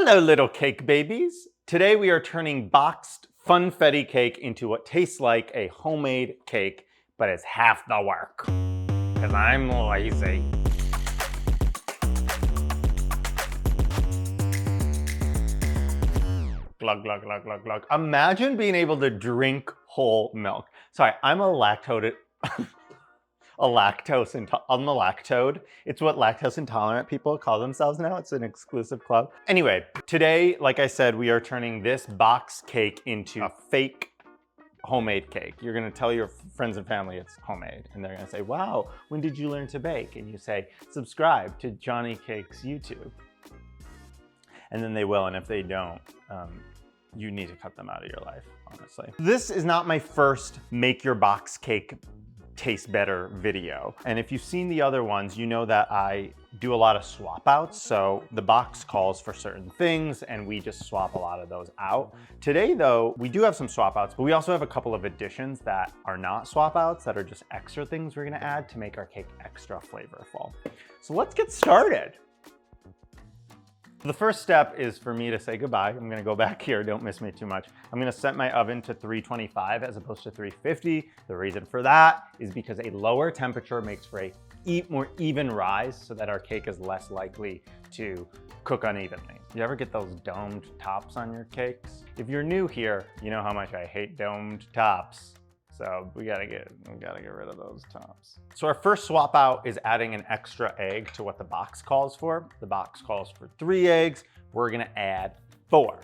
Hello, little cake babies. Today we are turning boxed Funfetti cake into what tastes like a homemade cake, but it's half the work. Because I'm lazy. Glug, glug, glug, glug, glug. Imagine being able to drink whole milk. Sorry, I'm a lactose. I'm the lactode. It's what lactose intolerant people call themselves now. It's an exclusive club. Anyway, today, like I said, we are turning this box cake into a fake homemade cake. You're gonna tell your friends and family it's homemade, and they're gonna say, wow, when did you learn to bake? And you say, subscribe to JonnyCakes YouTube. And then they will, and if they don't, you need to cut them out of your life, honestly. This is not my first make your box cake taste better video. And if you've seen the other ones, you know that I do a lot of swap outs. So the box calls for certain things and we just swap a lot of those out. Today though, we do have some swap outs, but we also have a couple of additions that are not swap outs, that are just extra things we're gonna add to make our cake extra flavorful. So let's get started. The first step is for me to say goodbye. I'm gonna go back here, don't miss me too much. I'm gonna set my oven to 325 as opposed to 350. The reason for that is because a lower temperature makes for a more even rise so that our cake is less likely to cook unevenly. You ever get those domed tops on your cakes? If you're new here, you know how much I hate domed tops. So we gotta get rid of those tops. So our first swap out is adding an extra egg to what the box calls for. The box calls for 3 eggs. We're gonna add 4.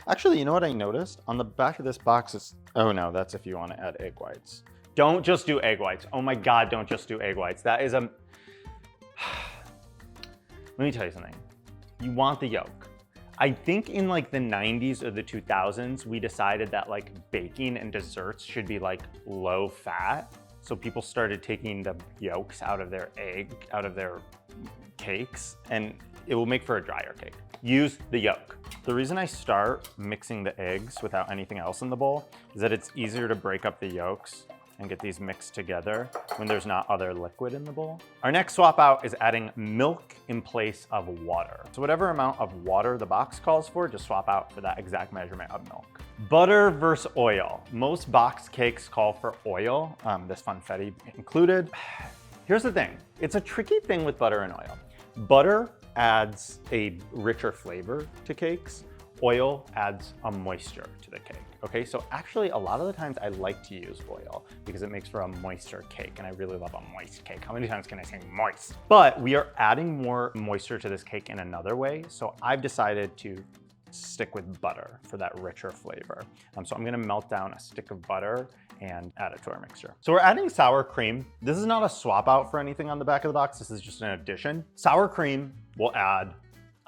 Actually, you know what I noticed? On the back of this box, it's, oh no, that's if you wanna add egg whites. Don't just do egg whites. Oh my God, don't just do egg whites. That is a, let me tell you something. You want the yolk. I think in like the 90s or the 2000s, we decided that like baking and desserts should be like low fat. So people started taking the yolks out of their cakes, and it will make for a drier cake. Use the yolk. The reason I start mixing the eggs without anything else in the bowl is that it's easier to break up the yolks and get these mixed together when there's not other liquid in the bowl. Our next swap out is adding milk in place of water. So whatever amount of water the box calls for, just swap out for that exact measurement of milk. Butter versus oil. Most box cakes call for oil, this Funfetti included. Here's the thing, it's a tricky thing with butter and oil. Butter adds a richer flavor to cakes. Oil adds a moisture to the cake. Okay, so actually a lot of the times I like to use oil because it makes for a moister cake, and I really love a moist cake. How many times can I say moist? But we are adding more moisture to this cake in another way, so I've decided to stick with butter for that richer flavor. So I'm gonna melt down a stick of butter and add it to our mixture. So we're adding sour cream. This is not a swap out for anything on the back of the box, this is just an addition. Sour cream will add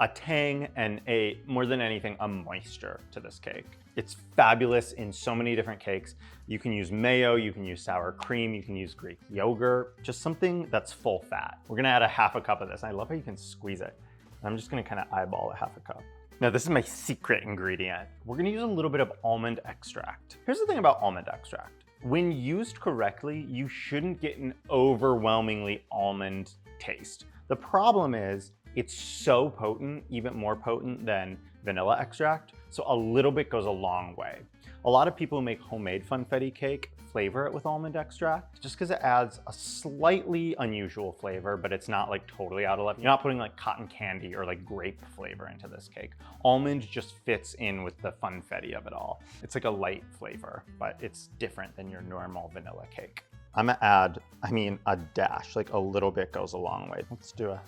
a tang and more than anything, a moisture to this cake. It's fabulous in so many different cakes. You can use mayo, you can use sour cream, you can use Greek yogurt, just something that's full fat. We're gonna add a half a cup of this. I love how you can squeeze it. I'm just gonna kind of eyeball a half a cup. Now this is my secret ingredient. We're gonna use a little bit of almond extract. Here's the thing about almond extract. When used correctly, you shouldn't get an overwhelmingly almond taste. The problem is, it's so potent, even more potent than vanilla extract, so a little bit goes a long way. A lot of people who make homemade Funfetti cake flavor it with almond extract just because it adds a slightly unusual flavor, but it's not like totally out of left. You're not putting like cotton candy or like grape flavor into this cake. Almond just fits in with the Funfetti of it all. It's like a light flavor, but it's different than your normal vanilla cake. I'm gonna add, a dash, like a little bit goes a long way. Let's do a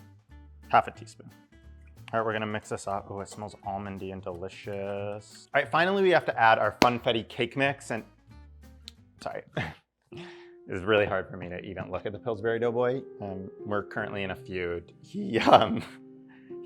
half a teaspoon. All right, we're gonna mix this up. Oh, it smells almondy and delicious. All right, finally we have to add our Funfetti cake mix, and sorry. It was really hard for me to even look at the Pillsbury Dough Boy. We're currently in a feud. He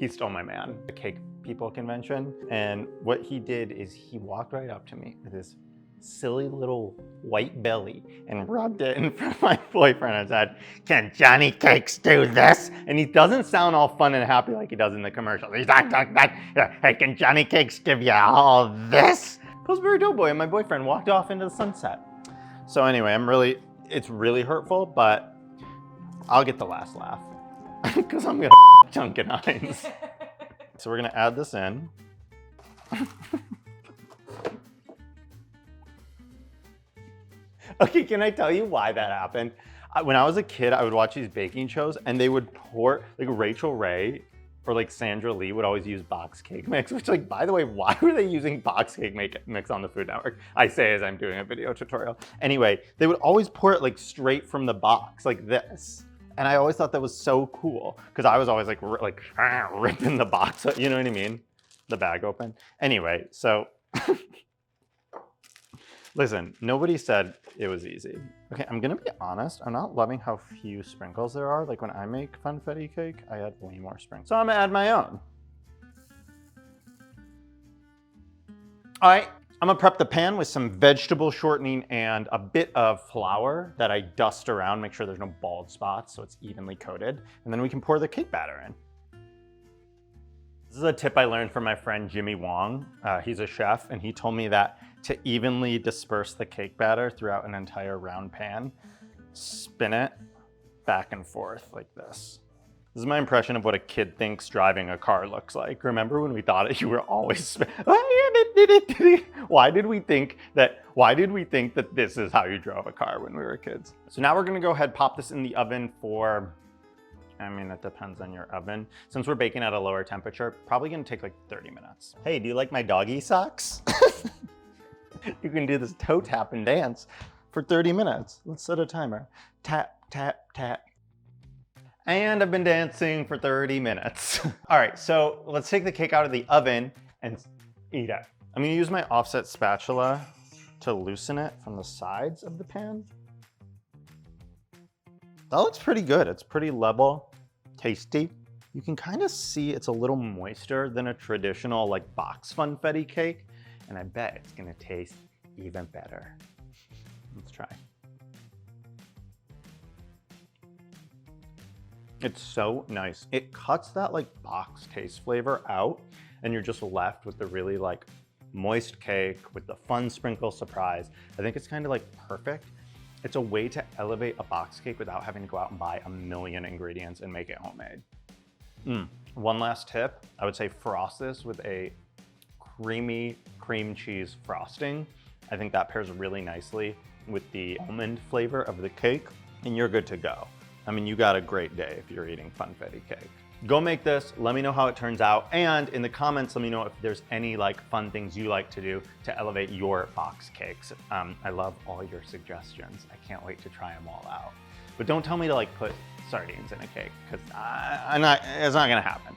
stole my man, the cake people convention. And what he did is he walked right up to me with his silly little white belly and rubbed it in front of my boyfriend and said, "Can JonnyCakes do this?" And he doesn't sound all fun and happy like he does in the commercial. He's like, "Hey, can JonnyCakes give you all this?" Pillsbury Dough Boy and my boyfriend walked off into the sunset. So anyway, it's really hurtful, but I'll get the last laugh because I'm gonna chunk it nines. So we're gonna add this in. Okay, can I tell you why that happened? When I was a kid, I would watch these baking shows and they would pour, like Rachel Ray or like Sandra Lee would always use box cake mix, which like, by the way, why were they using box cake mix on the Food Network? I say as I'm doing a video tutorial. Anyway, they would always pour it like straight from the box, like this. And I always thought that was so cool because I was always like ripping the box, you know what I mean? The bag open. Anyway, so listen, nobody said it was easy. Okay, I'm gonna be honest, I'm not loving how few sprinkles there are. Like when I make Funfetti cake, I add way more sprinkles. So I'm gonna add my own. All right, I'm gonna prep the pan with some vegetable shortening and a bit of flour that I dust around, make sure there's no bald spots so it's evenly coated. And then we can pour the cake batter in. This is a tip I learned from my friend Jimmy Wong. He's a chef and he told me that to evenly disperse the cake batter throughout an entire round pan, spin it back and forth like this. This is my impression of what a kid thinks driving a car looks like. Remember when we thought you were always why did we think that this is how you drove a car when we were kids? So now we're gonna go ahead, pop this in the oven for, I mean, it depends on your oven. Since we're baking at a lower temperature, probably gonna take like 30 minutes. Hey, do you like my doggy socks? You can do this toe tap and dance for 30 minutes. Let's set a timer. Tap, tap, tap. And I've been dancing for 30 minutes. All right, so let's take the cake out of the oven and eat it. I'm gonna use my offset spatula to loosen it from the sides of the pan. That looks pretty good. It's pretty level, tasty. You can kind of see it's a little moister than a traditional like box funfetti cake. And I bet it's gonna taste even better. Let's try. It's so nice. It cuts that like box taste flavor out and you're just left with the really like moist cake with the fun sprinkle surprise. I think it's kind of like perfect. It's a way to elevate a box cake without having to go out and buy a million ingredients and make it homemade. One last tip, I would say frost this with a creamy cream cheese frosting. I think that pairs really nicely with the almond flavor of the cake and you're good to go. I mean, you got a great day if you're eating funfetti cake. Go make this, let me know how it turns out, and in the comments, let me know if there's any like fun things you like to do to elevate your box cakes. I love all your suggestions. I can't wait to try them all out. But don't tell me to like put sardines in a cake, because it's not gonna happen.